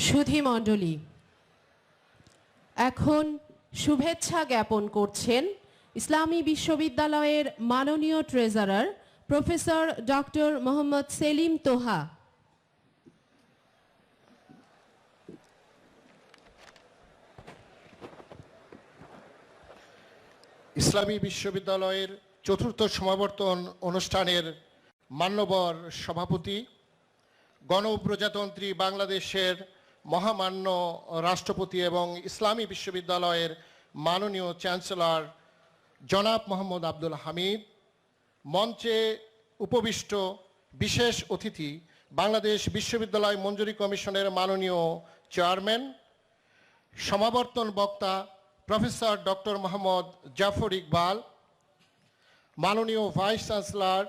সুধী মণ্ডলী, এখন শুভেচ্ছা জ্ঞাপন করছেন ইসলামী বিশ্ববিদ্যালয়ের মাননীয় treasurer professor doctor Mohammad Selim Toha. ইসলামী বিশ্ববিদ্যালয়ের চতুর্থ সমাবর্তন অনুষ্ঠানের মান্যবর সভাপতি, গণপ্রজাতন্ত্রী বাংলাদেশের মহামান্য রাষ্ট্রপতি এবং ইসলামী বিশ্ববিদ্যালয়ের মাননীয় চ্যান্সেলর জনাব মোহাম্মদ আব্দুল হামিদ, মঞ্চে উপবিষ্ট বিশেষ অতিথি বাংলাদেশ বিশ্ববিদ্যালয় মঞ্জুরি কমিশনের মাননীয় চেয়ারম্যান, সমাবর্তন বক্তা প্রফেসর ডক্টর মোহাম্মদ জাফর ইকবাল, মাননীয় vice chancellor,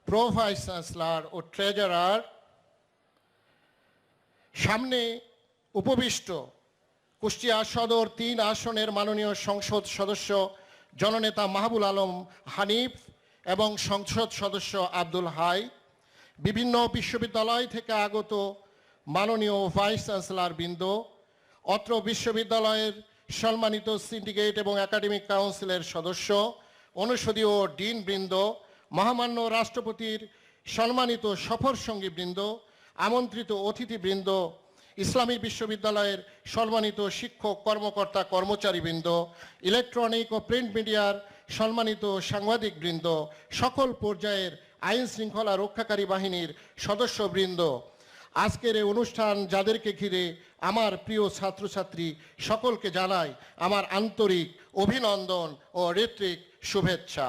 pro vice chancellor ও ট্রেজারার, সামনে উপবিষ্ট কুষ্টিয়া সদর ৩ আসনের মাননীয় সংসদ সদস্য জননেতা মাহবুল আলম হানিফ এবং সংসদ সদস্য আব্দুল হাই, বিভিন্ন বিশ্ববিদ্যালয় থেকে আগত মাননীয় ভাইস চ্যান্সেলর বৃন্দ, অত্র বিশ্ববিদ্যালয়ের সম্মানিত সিন্ডিকেট এবং একাডেমিক কাউন্সিলের সদস্য, অনুষদীয় ডিন বৃন্দ, মহামান্য রাষ্ট্রপতির সম্মানিত সফর সঙ্গী বৃন্দ, আমন্ত্রিত অতিথিবৃন্দ, ইসলামী বিশ্ববিদ্যালয়ের সম্মানিত শিক্ষক, কর্মকর্তা, কর্মচারীবৃন্দ, ইলেকট্রনিক ও প্রিন্ট মিডিয়ার সম্মানিত সাংবাদিকবৃন্দ, সকল পর্যায়ের আইন শৃঙ্খলা রক্ষাকারী বাহিনীর সদস্যবৃন্দ, আজকের এই অনুষ্ঠান যাদেরকে ঘিরে আমার প্রিয় ছাত্রছাত্রী সকলকে জানাই আমার আন্তরিক অভিনন্দন ও ঋত্বিক শুভেচ্ছা।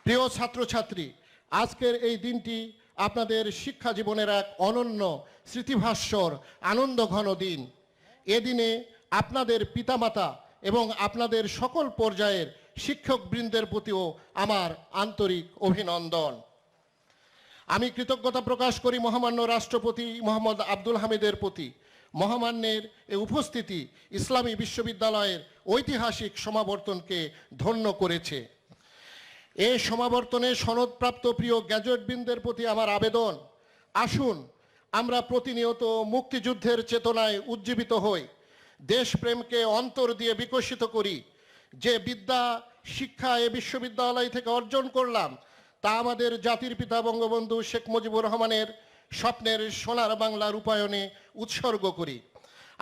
প্রিয় ছাত্রছাত্রী, আজকের এই দিনটি আপনাদের শিক্ষা জীবনের এক অনন্য স্মৃতিভাস্বর আনন্দঘন দিন। এদিনে আপনাদের পিতামাতা এবং আপনাদের সকল পর্যায়ের শিক্ষকবৃন্দের প্রতিও আমার আন্তরিক অভিনন্দন। আমি কৃতজ্ঞতা প্রকাশ করি মহামান্য রাষ্ট্রপতি মোহাম্মদ আব্দুল হামিদের প্রতি। মহামান্যের এই উপস্থিতি ইসলামী বিশ্ববিদ্যালয়ের ঐতিহাসিক সমাবর্তনকে ধন্য করেছে। এই সমাবর্তনে সনদপ্রাপ্ত প্রিয় গ্র্যাজুয়েটবৃন্দের প্রতি আমার আবেদন, আসুন আমরা প্রতিনিয়ত মুক্তিযুদ্ধের চেতনায় উজ্জীবিত হই, দেশপ্রেমকে অন্তর দিয়ে বিকশিত করি। যে বিদ্যা শিক্ষা এ বিশ্ববিদ্যালয় থেকে অর্জন করলাম তা আমাদের জাতির পিতা বঙ্গবন্ধু শেখ মুজিবুর রহমানের স্বপ্নের সোনার বাংলা রূপায়ণে উৎসর্গ করি।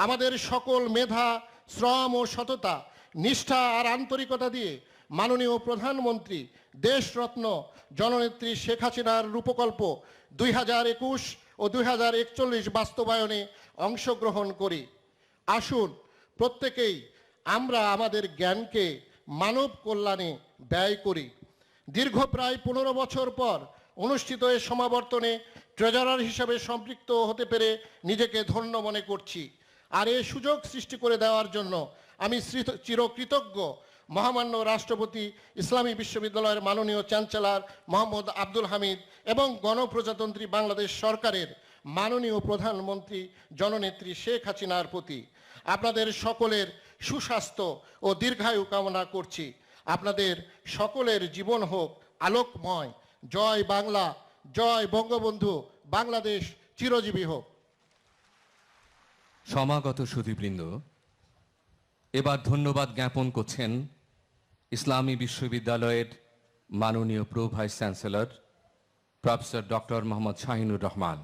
আমাদের সকল মেধা, শ্রম ও সততা, নিষ্ঠা আর আন্তরিকতা দিয়ে মাননীয় প্রধানমন্ত্রী দেশরত্ন জননেত্রী শেখ হাসিনার রূপকল্প 2021 ও 2041 বাস্তবায়নে অংশগ্রহণ করি। আসুন প্রত্যেকেই আমরা আমাদের জ্ঞানকে মানব কল্যাণে ব্যয় করি। দীর্ঘ প্রায় 15 বছর পর অনুষ্ঠিত এই সমাবর্তনে ট্রেজারার হিসেবে সম্পৃক্ত হতে পেরে নিজেকে ধন্য মনে করছি। আর এই সুযোগ সৃষ্টি করে দেওয়ার জন্য আমি চিরকৃতজ্ঞ মহামান্য রাষ্ট্রপতি, ইসলামী বিশ্ববিদ্যালয়ের মাননীয় চ্যান্সেলর মোহাম্মদ আব্দুল হামিদ এবং গণপ্রজাতন্ত্রী বাংলাদেশ সরকারের মাননীয় প্রধানমন্ত্রী জননেত্রী শেখ হাসিনার প্রতি। আপনাদের সকলের সুস্বাস্থ্য ও দীর্ঘায়ু কামনা করছি। আপনাদের সকলের জীবন হোক আলোকময়। জয় বাংলা, জয় বঙ্গবন্ধু, বাংলাদেশ চিরজীবী হোক। সমাগত সুধীবৃন্দ, এবার ধন্যবাদ জ্ঞাপন করছেন ইসলামী বিশ্ববিদ্যালয়ের মাননীয় pro vice chancellor professor doctor Mohammad Shahinur Rahman.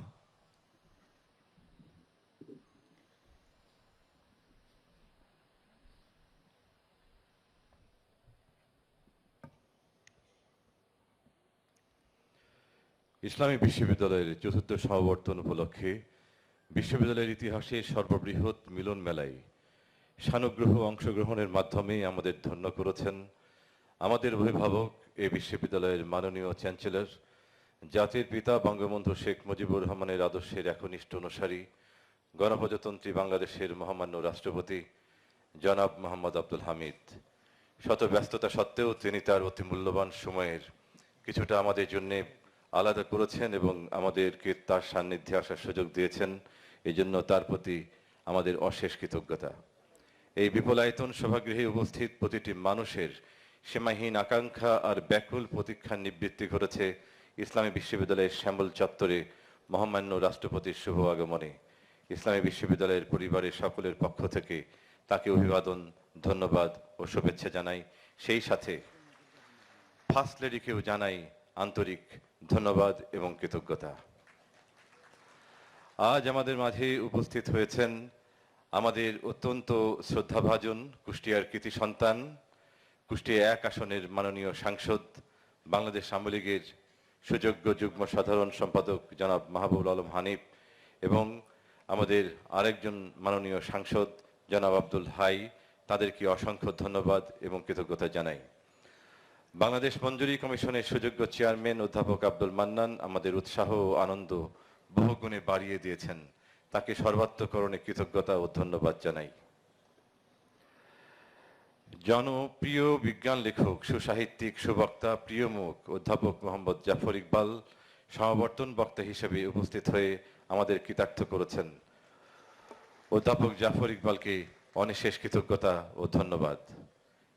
ইসলামী বিশ্ববিদ্যালয়ের চতুর্থ সমাবর্তন উপলক্ষে বিশ্ববিদ্যালয়ের ইতিহাসে সর্ববৃহৎ মিলন মেলায় সানুগ্রহ অংশগ্রহণের মাধ্যমে আমাদের ধন্য করেছেন আমাদের অভিভাবক, এ বিশ্ববিদ্যালয়ের মাননীয় চ্যান্সেলর, জাতির পিতা বঙ্গবন্ধু শেখ মুজিবুর রহমানের আদর্শের একনিষ্ঠ অনুসারী, গণপ্রজাতন্ত্রী বাংলাদেশের মহামান্য রাষ্ট্রপতি জনাব মোহাম্মদ আব্দুল হামিদ। শত ব্যস্ততা সত্ত্বেও তিনি তার অতি মূল্যবান সময়ের কিছুটা আমাদের জন্যে আলাদা করেছেন এবং আমাদেরকে তার সান্নিধ্যে আসার সুযোগ দিয়েছেন। এই জন্য তার প্রতি আমাদের অশেষ কৃতজ্ঞতা। এই বিপুলায়তন সভাগৃহে উপস্থিত প্রতিটি মানুষের সীমাহীন আকাঙ্ক্ষা আর ব্যাকুল প্রতীক্ষার নিবৃত্তি ঘটেছে ইসলামী বিশ্ববিদ্যালয়ের শ্যামল চত্বরে মহামান্য রাষ্ট্রপতির শুভ আগমনে। ইসলামী বিশ্ববিদ্যালয়ের পরিবারের সকলের পক্ষ থেকে তাকে অভিবাদন, ধন্যবাদ ও শুভেচ্ছা জানাই। সেই সাথে ফার্স্ট লেডিকেও জানাই আন্তরিক ধন্যবাদ এবং কৃতজ্ঞতা। আজ আমাদের মাঝে উপস্থিত হয়েছেন আমাদের অত্যন্ত শ্রদ্ধাভাজন কুষ্টিয়ার কৃতি সন্তান, কুষ্টিয়া 1 আসনের মাননীয় সাংসদ, বাংলাদেশ আওয়ামী লীগের সুযোগ্য যুগ্ম সাধারণ সম্পাদক জনাব মাহবুবুল আলম হানিফ এবং আমাদের আরেকজন মাননীয় সাংসদ জনাব আব্দুল হাই। তাদেরকে অসংখ্য ধন্যবাদ এবং কৃতজ্ঞতা জানাই। বাংলাদেশ মঞ্জুরি কমিশনের সুযোগ্য চেয়ারম্যান অধ্যাপক আব্দুল মান্নান আমাদের উৎসাহ ও আনন্দ বহুগুণে বাড়িয়ে দিয়েছেন, তাকে সর্বাত্মকরণে কৃতজ্ঞতা ও ধন্যবাদ জানাই। জনপ্রিয় বিজ্ঞান লেখক, সুসাহিত্যিক, সুবক্তা, প্রিয় মুখ অধ্যাপক মোহাম্মদ জাফর ইকবাল সমাবর্তন বক্তা হিসেবে উপস্থিত হয়ে আমাদের কৃতার্থ করেছেন। অধ্যাপক জাফর ইকবালকে অনিশেষ কৃতজ্ঞতা ও ধন্যবাদ।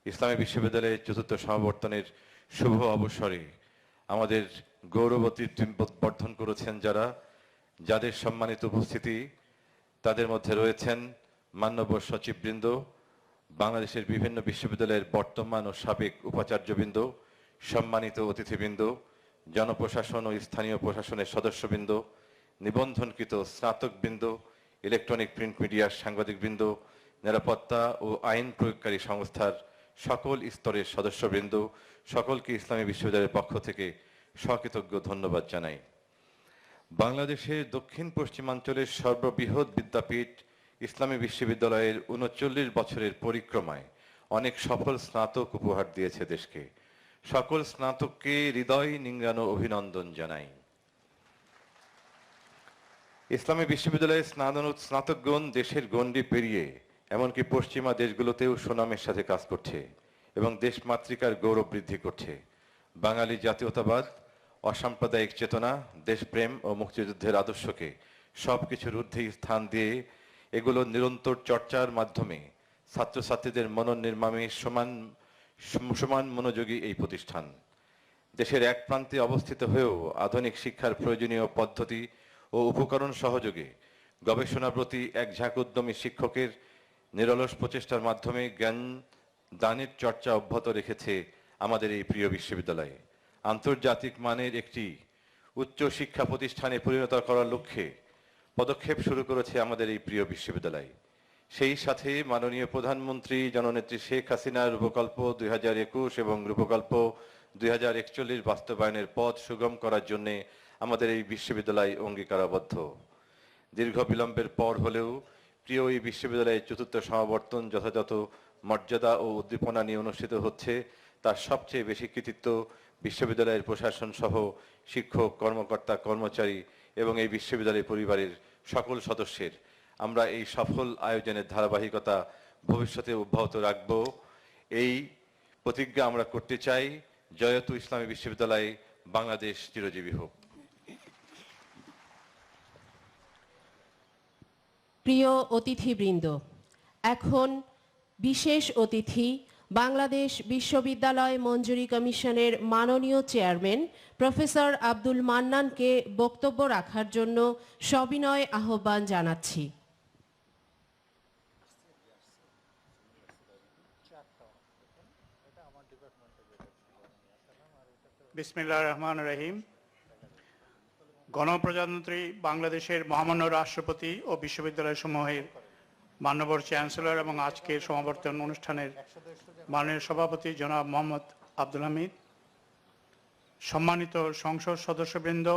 ইসলামী বিশ্ববিদ্যালয়ের 4র্থ সমাবর্তনের শুভ অবসরে আমাদের গৌরবতী বর্ধন করেছেন যাদের সম্মানিত উপস্থিতি, তাদের মধ্যে রয়েছেন মান্যবর সচিববৃন্দ, বাংলাদেশের বিভিন্ন বিশ্ববিদ্যালয়ের বর্তমান ও সাবেক উপাচার্যবৃন্দ, সম্মানিত অতিথিবৃন্দ, জনপ্রশাসন ও স্থানীয় প্রশাসনের সদস্যবৃন্দ, নিবন্ধনকৃত স্নাতকবৃন্দ, ইলেকট্রনিক প্রিন্ট মিডিয়ার সাংবাদিকবৃন্দ, নিরাপত্তা ও আইন প্রয়োগকারী সংস্থার সকল স্তরের সদস্যবৃন্দ, সকলকে ইসলামী বিশ্ববিদ্যালয়ের পক্ষ থেকে সকৃতজ্ঞ ধন্যবাদ জানাই। বাংলাদেশের দক্ষিণ পশ্চিমাঞ্চলের সর্ববৃহৎ বিদ্যাপীঠ ইসলামী বিশ্ববিদ্যালয়ের 39 বছরের পরিক্রমায় অনেক সফল স্নাতক উপহার দিয়েছে দেশকে। সকল স্নাতককে হৃদয় নিংড়ানো অভিনন্দন জানাই। ইসলামী বিশ্ববিদ্যালয়ের স্নাতকগণ দেশের গণ্ডি পেরিয়ে এমনকি পশ্চিমা দেশগুলোতেও সুনামের সাথে কাজ করছে এবং দেশ মাতৃকার গৌরব বৃদ্ধি করছে। বাঙালি জাতীয়তাবাদ, অসাম্প্রদায়িক চেতনা, দেশপ্রেম ও মুক্তিযুদ্ধের আদর্শকে সবকিছুর ঊর্ধ্বে স্থান দিয়ে এগুলো নিরন্তর চর্চার মাধ্যমে ছাত্রছাত্রীদের মনোনির্মাণে সমান মনোযোগী এই প্রতিষ্ঠান। দেশের এক প্রান্তে অবস্থিত হয়েও আধুনিক শিক্ষার প্রয়োজনীয় পদ্ধতি ও উপকরণ সহযোগে গবেষণার প্রতি এক ঝাঁক উদ্যমী শিক্ষকের নিরলস প্রচেষ্টার মাধ্যমে জ্ঞান দানের চর্চা অব্যাহত রেখেছে আমাদের এই প্রিয় বিশ্ববিদ্যালয়ে। আন্তর্জাতিক মানের একটি উচ্চ শিক্ষা প্রতিষ্ঠানে পরিণত করার লক্ষ্যে পদক্ষেপ শুরু করেছে আমাদের এই প্রিয় বিশ্ববিদ্যালয়। সেই সাথে মাননীয় প্রধানমন্ত্রী জননেত্রী শেখ হাসিনার রূপকল্প 2021 এবং রূপকল্প 2041 বাস্তবায়নের পথ সুগম করার জন্য আমাদের এই বিশ্ববিদ্যালয় অঙ্গীকারাবদ্ধ। দীর্ঘ বিলম্বের পর হলেও প্রিয় এই বিশ্ববিদ্যালয়ের 4র্থ সমাবর্তন যথাযথ মর্যাদা ও উদ্দীপনা নিয়ে অনুষ্ঠিত হচ্ছে, তার সবচেয়ে বেশি কৃতিত্ব বিশ্ববিদ্যালয়ের প্রশাসন সহ শিক্ষক, কর্মকর্তা, কর্মচারী এবং এই বিশ্ববিদ্যালয় পরিবারের সকল সদস্যের। আমরা এই সফল আয়োজনের ধারাবাহিকতা ভবিষ্যতে অব্যাহত রাখব, এই প্রতিজ্ঞা আমরা করতে চাই। জয়তু ইসলামী বিশ্ববিদ্যালয়, বাংলাদেশ চিরজীবী হোক। প্রিয় অতিথিবৃন্দ, এখন বিশেষ অতিথি বাংলাদেশ বিশ্ববিদ্যালয় মঞ্জুরি কমিশনের মাননীয় চেয়ারম্যান প্রফেসর আব্দুল মান্নানকে বক্তব্য রাখার জন্য সবিনয় আহ্বান জানাচ্ছি। বিসমিল্লাহির রহমানির রহিম। গণপ্রজাতন্ত্রী বাংলাদেশের মহামান্য রাষ্ট্রপতি ও বিশ্ববিদ্যালয় সমূহের মাননীয় চ্যান্সেলর এবং আজকের সমাবর্তন অনুষ্ঠানের মাননীয় সভাপতি জনাব মোহাম্মদ আব্দুল হামিদ, সম্মানিত সংসদ সদস্যবৃন্দ,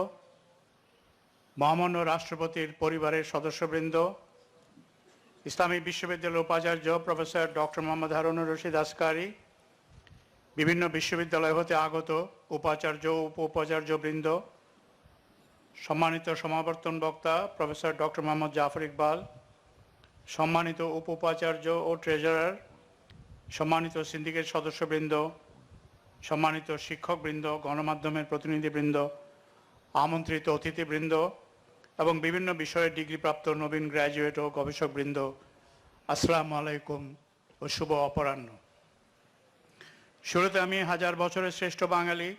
মহামান্য রাষ্ট্রপতির পরিবারের সদস্যবৃন্দ, ইসলামী বিশ্ববিদ্যালয়ের উপাচার্য প্রফেসর ডক্টর মোহাম্মদ হারুনুর রশিদ আসকারী, বিভিন্ন বিশ্ববিদ্যালয় হতে আগত উপাচার্য ও উপ উপাচার্যবৃন্দ, সম্মানিত সমাবর্তন বক্তা প্রফেসর ডক্টর মোহাম্মদ জাফর ইকবাল, সম্মানিত উপ উপাচার্য ও ট্রেজারার, সম্মানিত সিন্ডিকেট সদস্যবৃন্দ, সম্মানিত শিক্ষকবৃন্দ, গণমাধ্যমের প্রতিনিধিবৃন্দ, আমন্ত্রিত অতিথিবৃন্দ এবং বিভিন্ন বিষয়ে ডিগ্রিপ্রাপ্ত নবীন গ্র্যাজুয়েট ও গবেষকবৃন্দ, আসসালামু আলাইকুম ও শুভ অপরাহ্ন। শুরুতে আমি হাজার বছরের শ্রেষ্ঠ বাঙালি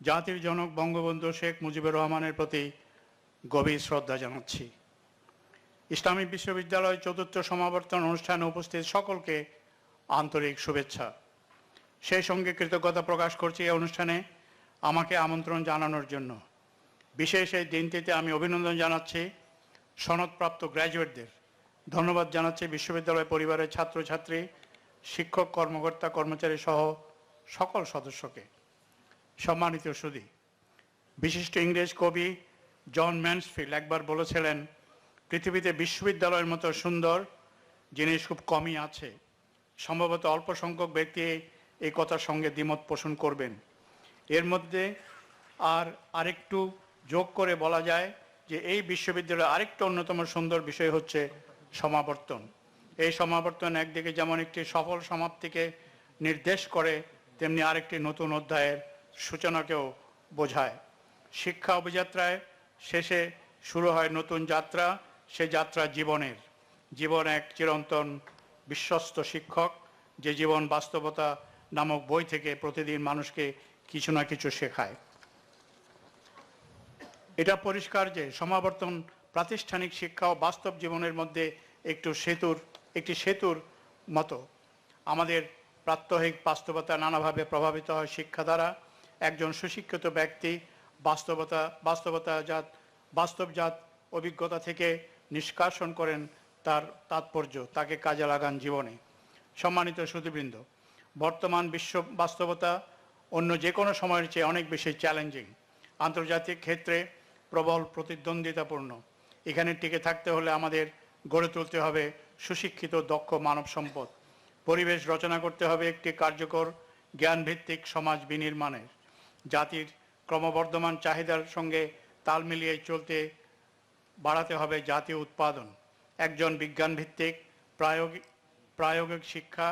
জাতির জনক বঙ্গবন্ধু শেখ মুজিবুর রহমানের প্রতি গভীর শ্রদ্ধা জানাচ্ছি। ইসলামী বিশ্ববিদ্যালয় চতুর্থ সমাবর্তন অনুষ্ঠানে উপস্থিত সকলকে আন্তরিক শুভেচ্ছা। সেই সঙ্গে কৃতজ্ঞতা প্রকাশ করছি এই অনুষ্ঠানে আমাকে আমন্ত্রণ জানানোর জন্য। বিশেষ এই দিনটিতে আমি অভিনন্দন জানাচ্ছি সনদপ্রাপ্ত গ্র্যাজুয়েটদের, ধন্যবাদ জানাচ্ছি বিশ্ববিদ্যালয় পরিবারের ছাত্রছাত্রী, শিক্ষক, কর্মকর্তা, কর্মচারী সহ সকল সদস্যকে। সম্মানিত সুধী, বিশিষ্ট ইংরেজ কবি জন ম্যানসফিল্ড একবার বলেছিলেন, পৃথিবীতে বিশ্ববিদ্যালয়ের মতো সুন্দর জিনিস খুব কমই আছে। সম্ভবত অল্প সংখ্যক ব্যক্তি এই কথার সঙ্গে দ্বিমত পোষণ করবেন। এর মধ্যে আরেকটু যোগ করে বলা যায় যে এই বিশ্ববিদ্যালয়ের আরেকটা অন্যতম সুন্দর বিষয় হচ্ছে সমাবর্তন। এই সমাবর্তন একদিকে যেমন একটি সফল সমাপ্তিকে নির্দেশ করে, তেমনি আরেকটি নতুন অধ্যায়ের সূচনাকেও বোঝায়। শিক্ষা অভিযাত্রায় শেষে শুরু হয় নতুন যাত্রা, সে যাত্রা জীবনের। জীবন এক চিরন্তন বিশ্বস্ত শিক্ষক, যে জীবন বাস্তবতা নামক বই থেকে প্রতিদিন মানুষকে কিছু না কিছু শেখায়। এটা পরিষ্কার যে সমাবর্তন প্রাতিষ্ঠানিক শিক্ষা ও বাস্তব জীবনের মধ্যে একটি সেতুর মতো। আমাদের প্রাত্যহিক বাস্তবতা নানাভাবে প্রভাবিত হয় শিক্ষা দ্বারা। একজন সুশিক্ষিত ব্যক্তি বাস্তবজাত অভিজ্ঞতা থেকে নিষ্কাশন করেন তার তাৎপর্য, তাকে কাজে লাগান জীবনে। সম্মানিত সুধীবৃন্দ, বর্তমান বিশ্ব বাস্তবতা অন্য যে কোনো সময়ের চেয়ে অনেক বেশি চ্যালেঞ্জিং, আন্তর্জাতিক ক্ষেত্রে প্রবল প্রতিদ্বন্দ্বিতাপূর্ণ। এখানে টিকে থাকতে হলে আমাদের গড়ে তুলতে হবে সুশিক্ষিত দক্ষ মানব সম্পদ। পরিবেশ রচনা করতে হবে একটি কার্যকর জ্ঞানভিত্তিক সমাজ বিনির্মাণের। জাতির ক্রমবর্ধমান চাহিদার সঙ্গে তাল মিলিয়ে চলতে বাড়াতে হবে জাতীয় উৎপাদন। একজন বিজ্ঞানভিত্তিক প্রায়োগিক শিক্ষা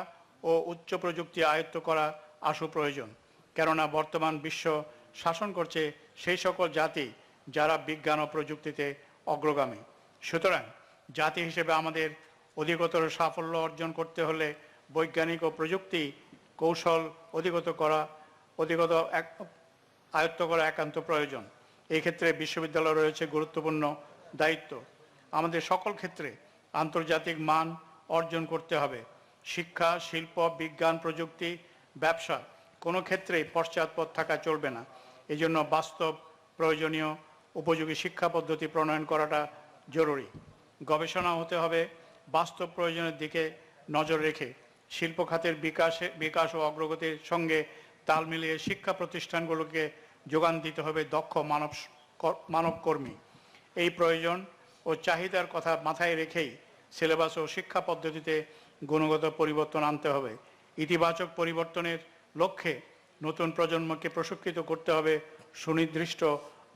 ও উচ্চ প্রযুক্তি আয়ত্ত করা আশু প্রয়োজন। কেননা বর্তমান বিশ্ব শাসন করছে সেই সকল জাতি যারা বিজ্ঞান ও প্রযুক্তিতে অগ্রগামী। সুতরাং জাতি হিসেবে আমাদের অধিকতর সাফল্য অর্জন করতে হলে বৈজ্ঞানিক ও প্রযুক্তি কৌশল আয়ত্ত করা একান্ত প্রয়োজন। এই ক্ষেত্রে বিশ্ববিদ্যালয় রয়েছে গুরুত্বপূর্ণ দায়িত্ব। আমাদের সকল ক্ষেত্রে আন্তর্জাতিক মান অর্জন করতে হবে। শিক্ষা, শিল্প, বিজ্ঞান, প্রযুক্তি, ব্যবসা কোনো ক্ষেত্রেই পশ্চাৎপদ থাকা চলবে না। এই জন্য বাস্তব প্রয়োজনীয় উপযোগী শিক্ষা পদ্ধতি প্রণয়ন করাটা জরুরি। গবেষণা হতে হবে বাস্তব প্রয়োজনের দিকে নজর রেখে। শিল্প খাতের বিকাশ ও অগ্রগতির সঙ্গে তাল মিলিয়ে শিক্ষা প্রতিষ্ঠানগুলোকে যোগান দিতে হবে দক্ষ মানবকর্মী। এই প্রয়োজন ও চাহিদার কথা মাথায় রেখেই সিলেবাস ও শিক্ষা পদ্ধতিতে গুণগত পরিবর্তন আনতে হবে। ইতিবাচক পরিবর্তনের লক্ষ্যে নতুন প্রজন্মকে প্রশিক্ষিত করতে হবে সুনির্দিষ্ট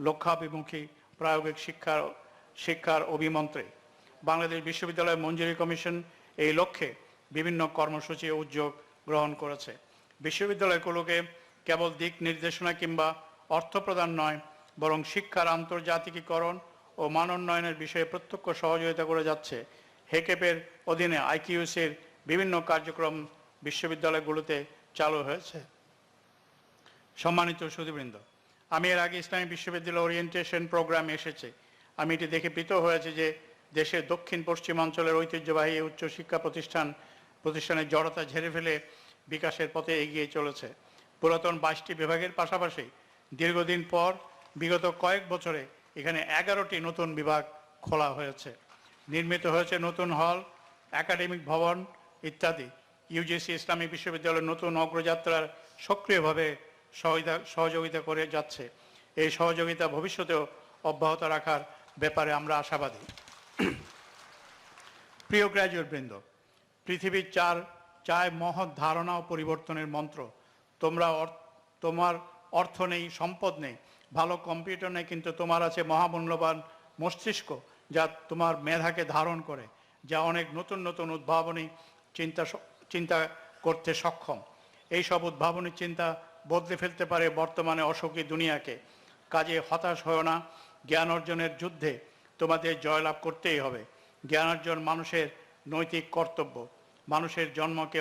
লক্ষ্যাভিমুখী প্রায়োগিক শিক্ষার অভিমন্ত্রে। বাংলাদেশ বিশ্ববিদ্যালয় মঞ্জুরি কমিশন এই লক্ষ্যে বিভিন্ন কর্মসূচি ও উদ্যোগ গ্রহণ করেছে। বিশ্ববিদ্যালয়গুলোকে কেবল দিক নির্দেশনা কিংবা অর্থ প্রদান নয়, বরং শিক্ষার আন্তর্জাতিকীকরণ ও মানোন্নয়নের বিষয়ে প্রত্যক্ষ সহযোগিতা করে যাচ্ছে। হেকেপের অধীনে আইকিউসির বিভিন্ন কার্যক্রম বিশ্ববিদ্যালয়গুলোতে চালু হয়েছে। সম্মানিত সুধীবৃন্দ, আমি এর আগে ইসলামী বিশ্ববিদ্যালয় ওরিয়েন্টেশন প্রোগ্রাম এসেছে। আমি এটি দেখে প্রীত হয়েছে যে দেশের দক্ষিণ পশ্চিমাঞ্চলের ঐতিহ্যবাহী উচ্চশিক্ষা প্রতিষ্ঠানের জড়তা ঝেড়ে ফেলে বিকাশের পথে এগিয়ে চলেছে। পুরাতন 22টি বিভাগের পাশাপাশি দীর্ঘদিন পর বিগত কয়েক বছরে এখানে 11টি নতুন বিভাগ খোলা হয়েছে। নির্মিত হয়েছে নতুন হল, একাডেমিক ভবন ইত্যাদি। ইউজিসি ইসলামী বিশ্ববিদ্যালয়ের নতুন অগ্রযাত্রার সক্রিয়ভাবে সহযোগিতা করে যাচ্ছে। এই সহযোগিতা ভবিষ্যতেও অব্যাহত রাখার ব্যাপারে আমরা আশাবাদী। প্রিয় গ্র্যাজুয়েট বৃন্দ, পৃথিবীর চায় মহৎ ধারণা ও পরিবর্তনের মন্ত্র। তোমার অর্থ নেই, সম্পদ নেই, ভালো কম্পিউটার নেই, কিন্তু তোমার আছে মহামূল্যবান মস্তিষ্ক, যা তোমার মেধাকে ধারণ করে, যা অনেক নতুন নতুন উদ্ভাবনী চিন্তা করতে সক্ষম। এই সব উদ্ভাবনী চিন্তা বদলে ফেলতে পারে বর্তমানে অসুখী দুনিয়াকে। কাজে হতাশ হয় না। জ্ঞান অর্জনের যুদ্ধে তোমাদের জয়লাভ করতেই হবে। জ্ঞান অর্জন মানুষের নৈতিক কর্তব্য। মানুষের জন্মকে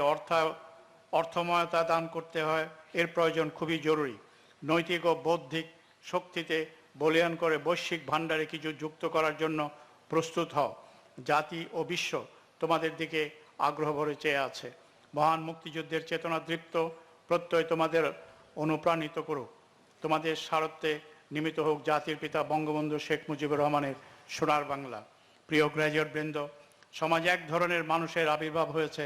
অর্থময়তা দান করতে হয়, এর প্রয়োজন খুবই জরুরি। নৈতিক ও বৌদ্ধিক শক্তিতে বলীয়ান করে বৈশ্বিক ভাণ্ডারে কিছু যুক্ত করার জন্য প্রস্তুত হও। জাতি ও বিশ্ব তোমাদের দিকে আগ্রহ ভরে চেয়ে আছে। মহান মুক্তিযুদ্ধের চেতনাদৃপ্ত প্রত্যয় তোমাদের অনুপ্রাণিত করুক। তোমাদের স্মারত্বে নিমিত হোক জাতির পিতা বঙ্গবন্ধু শেখ মুজিবুর রহমানের সোনার বাংলা। প্রিয় গ্র্যাজুয়েট বৃন্দ, সমাজে এক ধরনের মানুষের আবির্ভাব হয়েছে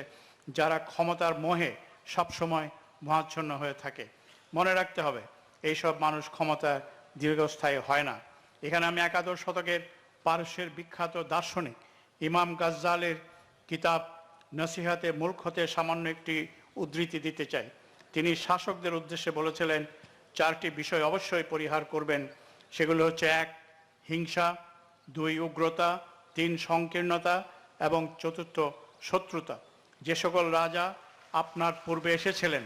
যারা ক্ষমতার মোহে সবসময় মোহাচ্ছন্ন হয়ে থাকে। মনে রাখতে হবে, এইসব মানুষ ক্ষমতা দীর্ঘস্থায়ী হয় না। এখানে আমি একাদশ শতকের পারস্যের বিখ্যাত দার্শনিক ইমাম গাজ্জালের কিতাব নসিহাতে মূর্খতে সামান্য একটি উদ্ধৃতি দিতে চাই। তিনি শাসকদের উদ্দেশ্যে বলেছিলেন, 4টি বিষয় অবশ্যই পরিহার করবেন। সেগুলো হচ্ছে 1 হিংসা, 2 উগ্রতা, 3 সংকীর্ণতা এবং 4 শত্রুতা। যে সকল রাজা আপনার পূর্বে এসেছিলেন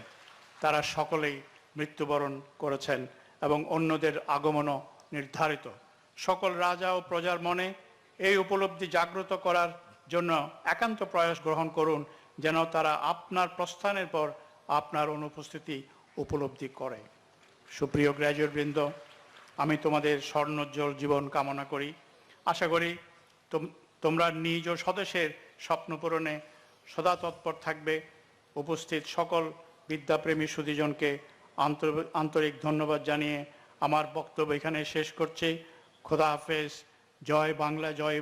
তারা সকলেই মৃত্যুবরণ করেছেন এবং অন্যদের আগমনও নির্ধারিত। সকল রাজা ও প্রজার মনে এই উপলব্ধি জাগ্রত করার জন্য একান্ত প্রয়াস গ্রহণ করুন, যেন তারা আপনার প্রস্থানের পর আপনার অনুপস্থিতি উপলব্ধি করে। সুপ্রিয় গ্র্যাজুয়েট বৃন্দ, আমি তোমাদের স্বর্ণোজ্জ্বল জীবন কামনা করি। আশা করি তোমরা নিজ ও স্বদেশের স্বপ্ন পূরণে সদা তৎপর থাকবে। উপস্থিত সকল বিদ্যাপ্রেমী সুধীজনকে আন্তরিক ধন্যবাদ জানিয়ে আমার বক্তব্য এখানে শেষ করছি। খোদা হাফেজ। জয় বাংলা, জয়